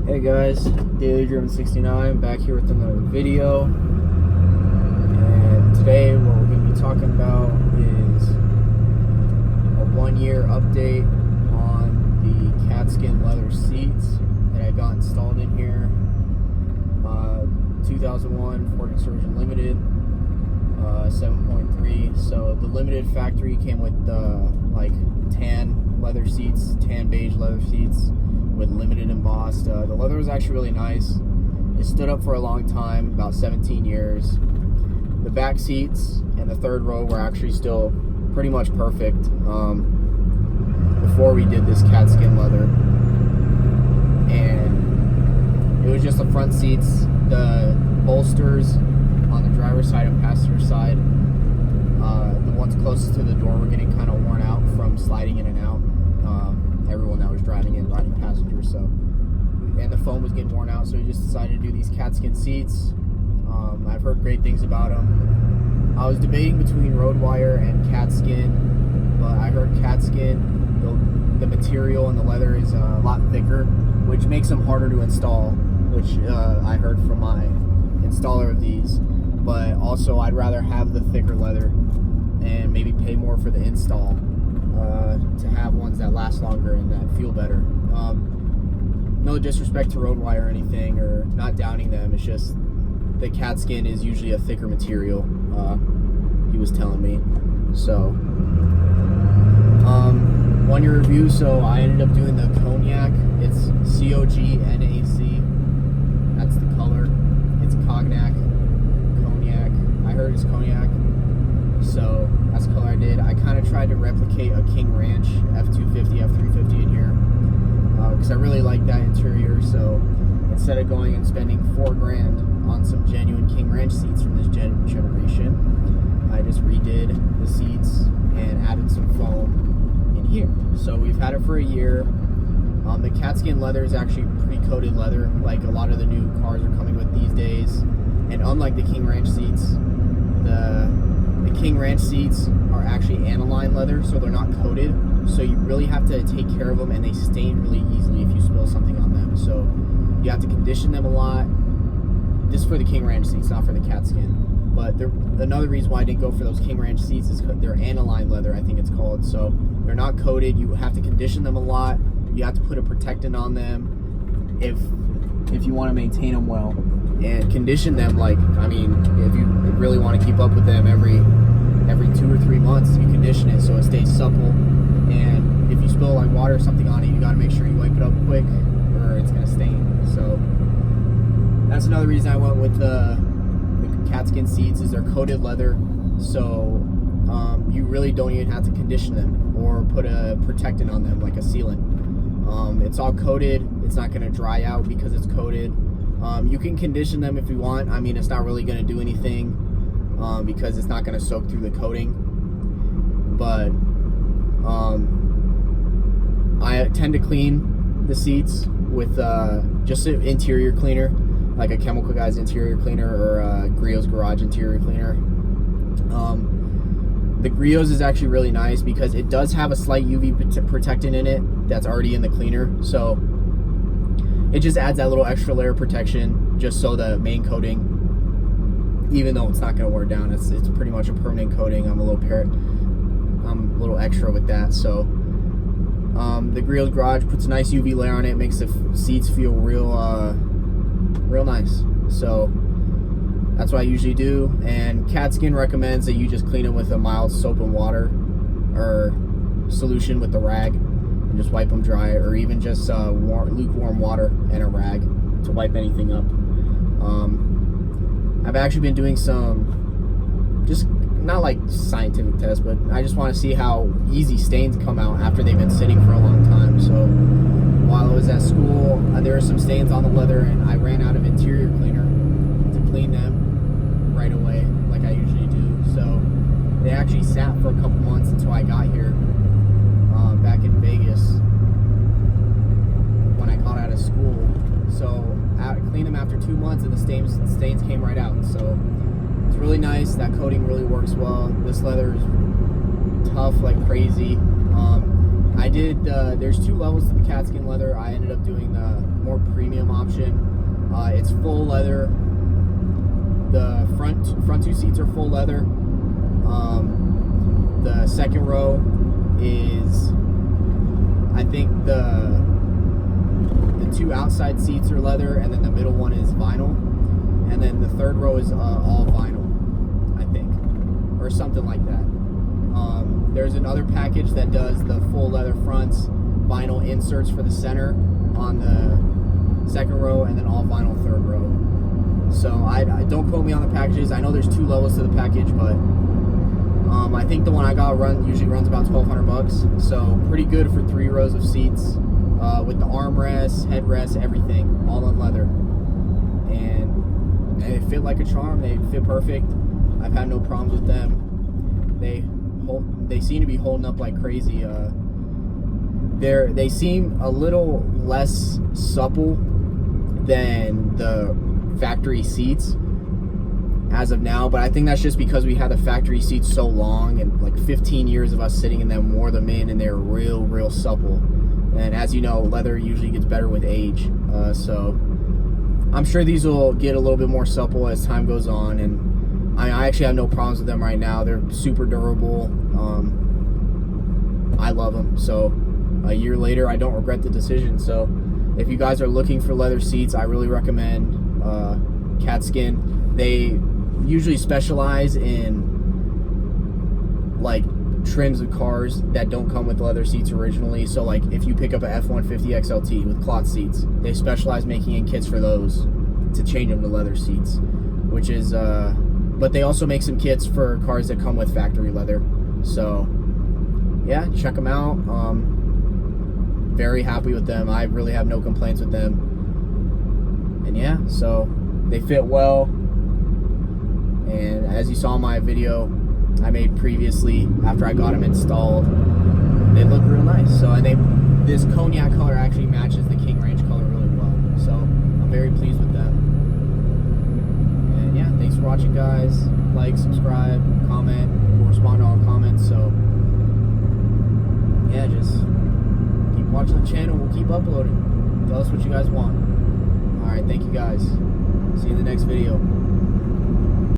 Hey guys, Daily Driven 69 back here with another video, and today what we're going to be talking about is a 1-year update on the Katzkin leather seats that I got installed in here. 2001 Ford Excursion Limited 7.3. So the limited factory came with like tan leather seats, tan beige leather seats with limited embossed. The leather was actually really nice. It stood up for a long time, about 17 years. The back seats and the third row were actually still pretty much perfect before we did this Katzkin leather. And it was just the front seats, the bolsters on the driver's side and passenger side. The ones closest to the door were getting kind of worn out from sliding in and out. Everyone that was driving in, riding passengers, and the foam was getting worn out, so we just decided to do these Katzkin seats. I've heard great things about them. I was debating between road wire and Katzkin, but I heard Katzkin, the material and the leather is a lot thicker, which makes them harder to install, which I heard from my installer of these. But also I'd rather have the thicker leather and maybe pay more for the install to have ones that last longer and that feel better. No disrespect to road wire or anything, or not downing them, it's just the Katzkin is usually a thicker material, he was telling me. So 1-year review. So I ended up doing the cognac. It's COGNAC, that's the color. It's cognac. I heard it's cognac, so that's the color I did. I kind of tried to replicate a King Ranch F250, F350 in here, because I really like that interior. So instead of going and spending $4,000 on some genuine King Ranch seats from this generation, I just redid the seats and added some foam in here. So we've had it for a year. The Katzkin leather is actually pre-coated leather, like a lot of the new cars are coming with these days. And unlike the King Ranch seats, the King Ranch seats are actually aniline leather, so they're not coated. So you really have to take care of them, and they stain really easily if you spill something on them. So you have to condition them a lot. This is for the King Ranch seats, not for the Katzkin. But another reason why I didn't go for those King Ranch seats is because they're aniline leather, I think it's called. So they're not coated. You have to condition them a lot. You have to put a protectant on them if you want to maintain them well. And condition them, like, I mean, if you really want to keep up with them, every 2 or 3 months you condition it so it stays supple. And if you spill like water or something on it, you got to make sure you wipe it up quick or it's going to stain. So that's another reason I went with the Katzkin seats, is they're coated leather, so you really don't even have to condition them or put a protectant on them like a sealant. It's all coated. It's not going to dry out because it's coated. You can condition them if you want. I mean, it's not really going to do anything because it's not going to soak through the coating. But I tend to clean the seats with just an interior cleaner, like a Chemical Guys interior cleaner or a Griot's Garage interior cleaner. The Griot's is actually really nice because it does have a slight UV protectant in it that's already in the cleaner. So it just adds that little extra layer of protection, just so the main coating, even though it's not going to wear down, it's pretty much a permanent coating. I'm a little extra with that. So the Griot's Garage puts a nice UV layer on it, makes the seats feel real nice. So that's what I usually do. And Katzkin recommends that you just clean them with a mild soap and water or solution with the rag, and just wipe them dry, or even just lukewarm water and a rag to wipe anything up. I've actually been doing some, just not like scientific tests, but I just want to see how easy stains come out after they've been sitting for a long time. So while I was at school, there were some stains on the leather, and I ran out of interior cleaner to clean them right away like I usually do. So they actually sat for a couple months until I got here back in Vegas when I got out of school. So I cleaned them after 2 months, and the stains came right out. So it's really nice. That coating really works well. This leather is tough like crazy. I did, there's 2 levels to the Katzkin leather. I ended up doing the more premium option. It's full leather. The front 2 seats are full leather. The second row is, I think the 2 outside seats are leather, and then the middle one is vinyl, and then the third row is all vinyl, I think, or something like that. There's another package that does the full leather fronts, vinyl inserts for the center on the second row, and then all vinyl third row. So I don't quote me on the packages. I know there's 2 levels to the package, but I think the one I got usually runs about $1,200, so pretty good for 3 rows of seats, with the armrests, headrests, everything, all in leather. And they fit like a charm. They fit perfect. I've had no problems with them. They seem to be holding up like crazy. They seem a little less supple than the factory seats as of now, but I think that's just because we had the factory seats so long, and like 15 years of us sitting in them wore them in, and they're real supple. And as you know, leather usually gets better with age, so I'm sure these will get a little bit more supple as time goes on, and I actually have no problems with them right now. They're super durable. I love them, so a year later I don't regret the decision. So if you guys are looking for leather seats, I really recommend Katzkin. They usually specialize in like trims of cars that don't come with leather seats originally. So like if you pick up a F-150 XLT with cloth seats, they specialize making in kits for those to change them to leather seats, which is but they also make some kits for cars that come with factory leather. So yeah, check them out. Very happy with them. I really have no complaints with them. And yeah, so they fit well. And as you saw in my video I made previously after I got them installed, they look real nice. So and this cognac color actually matches the King Range color really well. So I'm very pleased with them. And yeah, thanks for watching, guys. Like, subscribe, comment, we'll respond to all comments. So yeah, just keep watching the channel. We'll keep uploading. Tell us what you guys want. Alright, thank you guys. See you in the next video.